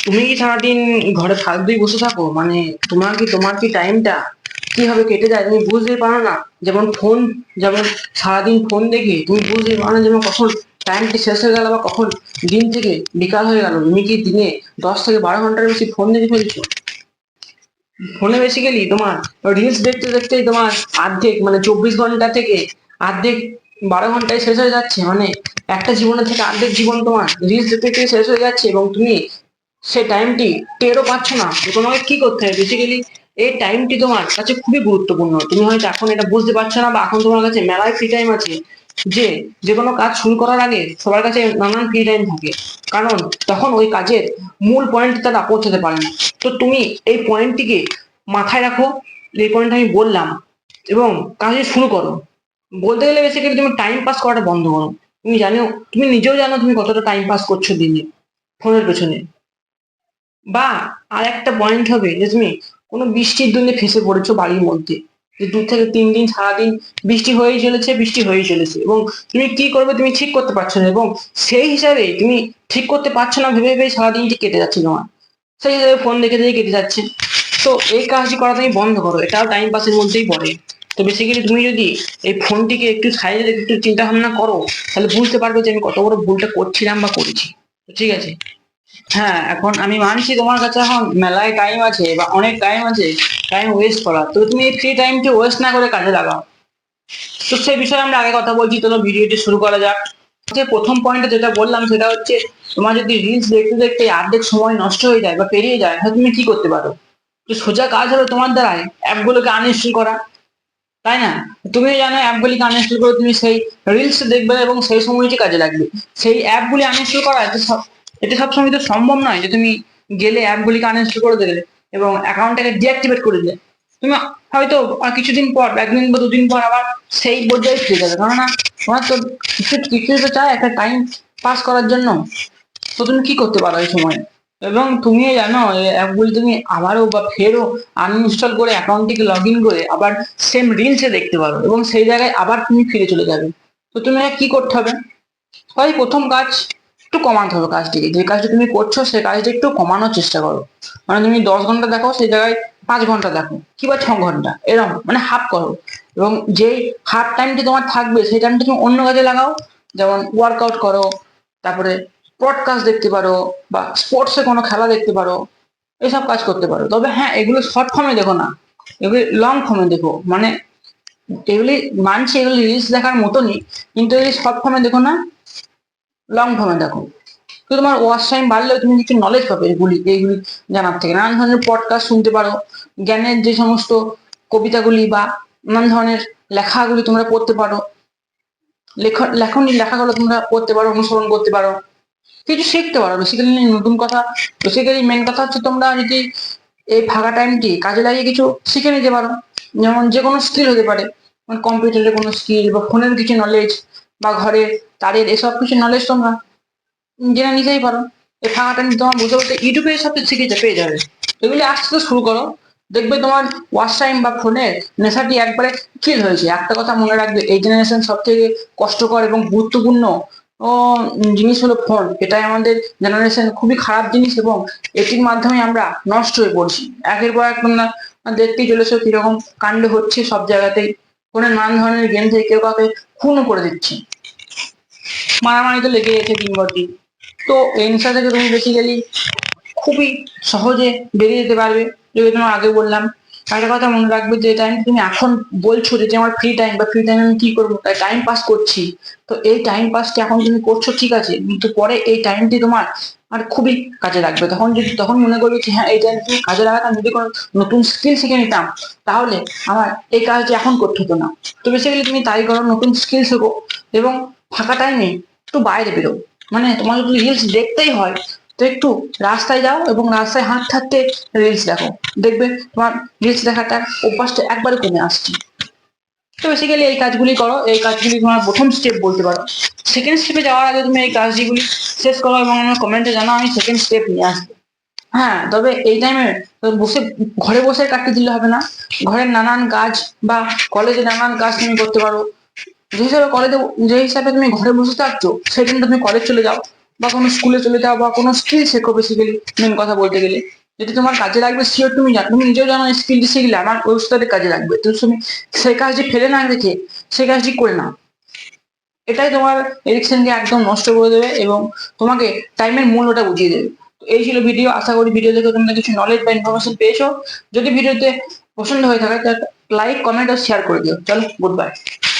তুমি কি সারাদিন ঘরে ফালতুই বসে থাকো? মানে তোমার কি টাইমটা কিভাবে কেটে যায় তুমি বুঝতে পারো না? যেমন ফোন, যেমন সারাদিন ফোন দেখে তুমি বুঝতে পারো না যেমন কখন টাইমটি শেষ হয়ে গেল বা কখন দিন থেকে বিকাল হয়ে গেল। তুমি কি দিনে 10 থেকে 12 ঘন্টার বেশি ফোন দেখে ফেলছো? ফোনে বেসিক্যালি তোমার রিলস দেখতে দেখতেই তোমার অর্ধেক মানে 24 ঘন্টা থেকে অর্ধেক 12 ঘন্টায় শেষ হয়ে যাচ্ছে। মানে একটা জীবনের থেকে অর্ধেক জীবন তোমার রিলস দেখতে দেখতে শেষ হয়ে যাচ্ছে, এবং তুমি সেই টাইমটি টেরও পাচ্ছ না। তো তোমাকে কি করতে হবে বেসিক্যালি, এই টাইমটি তোমার কাছে খুবই গুরুত্বপূর্ণ। তুমি হয়তো এখন এটা বুঝতে পারছো না, বা এখন তোমার কাছে মেলায় ফ্রি টাইম আছে। যে যে কোনো কাজ শুরু করার আগে সবার কাছে নানান ফ্রি টাইম থাকে, কারণ তখন ওই কাজের মূল পয়েন্ট তারা পৌঁছাতে পারে না। তো তুমি এই পয়েন্টটিকে মাথায় রাখো, যে পয়েন্ট আমি বললাম, এবং কাজ শুরু করো। বলতে গেলে বেসিক্যালি তুমি টাইম পাস করাটা বন্ধ করো। তুমি জানো, তুমি নিজেও জানো তুমি কতটা টাইম পাস করছো দিনে ফোনের পেছনে। বা আর একটা পয়েন্ট হবে যে তুমি কোনো বৃষ্টির জন্য ফেঁসে পড়েছো বাড়ির মধ্যে, যে 2 থেকে 3 দিন সারাদিন বৃষ্টি হয়েই চলেছে, এবং তুমি কি করবে তুমি ঠিক করতে পারছো না, এবং সেই হিসাবে তুমি ঠিক করতে পারছো না ভেবে ভেবে সারাদিনটি কেটে যাচ্ছে তোমার, সেই হিসাবে ফোন দেখে দেখে কেটে যাচ্ছে। তো এই কাজটি করা তুমি বন্ধ করো, এটাও টাইম পাসের মধ্যেই পড়ে। তো বেসিক্যালি তুমি যদি এই ফোনটিকে একটু সাইডে রেখে একটু চিন্তা ভাবনা করো, তাহলে বুঝতে পারবে যে আমি কত বড় ভুলটা করছিলাম বা করেছি। তো ঠিক আছে। হ্যাঁ, এখন আমি মানছি তোমার কাছে এখন মেলায় টাইম আছে বা অনেক টাইম আছে টাইম ওয়েস্ট করা, তো তুমি এই ফ্রি টাইমকে ওয়েস্ট না করে কাজে লাগাও। তো সেই বিষয়ে আমরা আগে কথা বলছি, চলো ভিডিওটি শুরু করা যাক। যে প্রথম পয়েন্টে যেটা বললাম সেটা হচ্ছে, তোমার যদি রিলস দেখতে দেখতে অর্ধেক সময় নষ্ট হয়ে যায় বা পেরিয়ে যায়, তাহলে তুমি কি করতে পারো? তো সোজা কাজ হলো তোমার দ্বারাই অ্যাপগুলোকে আনইনস্টল করা, তাই না? তুমি জানো অ্যাপগুলিকে আনইনস্টল করে তুমি সেই রিলস দেখবে এবং সেই সময়টি কাজে লাগবে। সেই অ্যাপগুলি আনইনস্টল করা এটা সবসময় তো সম্ভব নয় যে তুমি গেলে অ্যাপগুলিকে আনইনস্টল করে দেবে এবং অ্যাকাউন্টটাকে ডিঅ্যাক্টিভেট করে দিলে। তুমি হয়তো আর কিছুদিন পর, 1 দিন বা 2 দিন পর আবার সেই পর্যায়ে ফিরে যাবে, কেননা তোমার তো কিছু কিছু তো চাই একটা টাইম পাস করার জন্য। তো তুমি কি করতে পারো এই সময়? এবং তুমিও জানো এই অ্যাপগুলি তুমি আবারও বা ফেরও আনইনস্টল করে অ্যাকাউন্টটিকে লগ ইন করে আবার সেম রিলসে দেখতে পারো, এবং সেই জায়গায় আবার তুমি ফিরে চলে যাবে। তো তুমি কি করতে হবে? হয় প্রথম কাজ, একটু কমাতে হবে কাজটিকে, যে কাজটি তুমি করছো সেই কাজটি একটু কমানোর চেষ্টা করো। মানে তুমি 10 ঘন্টা দেখো সেই জায়গায় 5 ঘন্টা দেখো, কিংবা 6 ঘন্টা, এরকম মানে হাফ করো। এবং যেই হাফ টাইমটি তোমার থাকবে সেই টাইমটা তুমি অন্য কাজে লাগাও। যেমন ওয়ার্কআউট করো, তারপরে পডকাস্ট দেখতে পারো, বা স্পোর্টসে কোনো খেলা দেখতে পারো, এসব কাজ করতে পারো। তবে হ্যাঁ, এগুলো শর্ট ফর্মে দেখো না, এগুলি লং ফর্মে দেখো। মানে এগুলি মানছি এগুলি রিলস দেখার মতনই, কিন্তু এগুলি শর্ট ফর্মে দেখো না, লং ফর্মে দেখো। তো তোমার ওয়াচ টাইম বাড়লেও তুমি কিছু নলেজ পাবে এইগুলি জানার থেকে। নানান ধরনের পডকাস্ট শুনতে পারো, জ্ঞানের যে সমস্ত কবিতাগুলি বা নানান ধরনের লেখাগুলি তোমরা পড়তে পারো, লেখাগুলো তোমরা পড়তে পারো, অনুসরণ করতে পারো, কিছু শিখতে পারো। বেসিক্যালি নতুন কথা, বেসিক্যালি মেন কথা হচ্ছে তোমরা যদি এই ফাঁকা টাইমটি কাজে লাগিয়ে কিছু শিখে নিতে পারো। যেমন যে কোনো স্কিল হতে পারে, মানে কম্পিউটারের কোনো স্কিল বা ফোনের কিছু নলেজ বা ঘরে তারের এসব কিছু নলেজ তোমরা জেনে নিতেই পারো। এই ফাঁকা টাইম তোমার বসে বসে ইউটিউবে সব শিখে পেয়ে যাবে। এগুলি আস্তে আস্তে শুরু করো, দেখবে তোমার ওয়াচ টাইম বা ফোনের নেশাটি একবারে কিল হয়েছে। একটা কথা মনে রাখবে, এই জেনারেশন সব থেকে কষ্টকর এবং গুরুত্বপূর্ণ ও জিনিস হলো ফোন। এটাই আমাদের জেনারেশন খুবই খারাপ জিনিস, এবং এটির মাধ্যমে আমরা নষ্ট হয়ে পড়ছি। একের পর এক তোমরা দেখতেই চলেছো কিরকম কাণ্ড হচ্ছে সব জায়গাতেই। ফোনের নানান ধরনের গেম থেকে কেউ কাউকে খুনও করে দিচ্ছে, মারামারি তো লেগে গেছে দিন পর দিন। তো এই নেশা থেকে তুমি বেসিক্যালি খুবই সহজে বেরিয়ে যেতে পারবে, যেগুলো তোমার আগে বললাম। একটা কথা মনে রাখবে, যে টাইম তুমি এখন বলছো যে আমার ফ্রি টাইম বা ফ্রি টাইম আমি কি করবো, তাই টাইম পাস করছি। তো এই টাইম পাসটি এখন তুমি করছো ঠিক আছে, কিন্তু পরে এই টাইমটি তোমার আর খুবই কাজে লাগবে। তখন মনে করবে যে হ্যাঁ, এই টাইম তুমি কাজে লাগাতাম, যদি কোনো নতুন স্কিল শিখে নিতাম তাহলে আমার এই কাজটি এখন করতে হতো না। তো বেসিক্যালি তুমি তাই করো, নতুন স্কিল শেখো, এবং ফাঁকা টাইমে একটু বাইরে বেরো। মানে তোমার যদি রিলস দেখতেই হয়, তো একটু রাস্তায় যাও এবং রাস্তায় হাঁটতে হাঁটতে রিলস দেখো, দেখবে তোমার রিলস দেখাটা অভ্যাসটা একবারে কমে আসছে। তো বেসিক্যালি এই কাজগুলি করো, এই কাজগুলি তোমার প্রথম স্টেপ বলতে পারো। সেকেন্ড স্টেপে যাওয়ার আগে তুমি এই কাজগুলি শেষ করো এবং আমার কমেন্টে জানাও, আমি সেকেন্ড স্টেপ নিয়ে আসবো। হ্যাঁ, তবে এই টাইমে বসে ঘরে বসে কাটিয়ে দিলে হবে না। ঘরের নানান কাজ বা কলেজে নানান কাজ তুমি করতে পারো। যে হিসাবে তুমি ঘরে বসে থাকছো, সেই দিনটা তুমি কলেজ চলে যাও। বা কোনো স্কুলে চলে যাও বা কোনো স্কিল শেখো। বেসিক্যালি মেন কথা বলতে গেলে যেটা তোমার কাজে লাগবে শিওর তুমি জানো, তুমি নিজেও জানো স্কিলটি শিখলে আমার ভবিষ্যতে কাজে লাগবে, তো তুমি সেই কাজটি ফেলে না রেখে সেই কাজটি করে নাও। এটাই তোমার এডিকশনকে একদম নষ্ট করে দেবে এবং তোমাকে টাইমের মূল্যটা বুঝিয়ে দেবে। তো এই ছিল ভিডিও, আশা করি ভিডিও থেকে তোমরা কিছু নলেজ বা ইনফরমেশন পেয়েছো। যদি ভিডিওতে পছন্দ হয়ে থাকে তাহলে লাইক, কমেন্ট আর শেয়ার করে দিও। চলো, গুড বাই।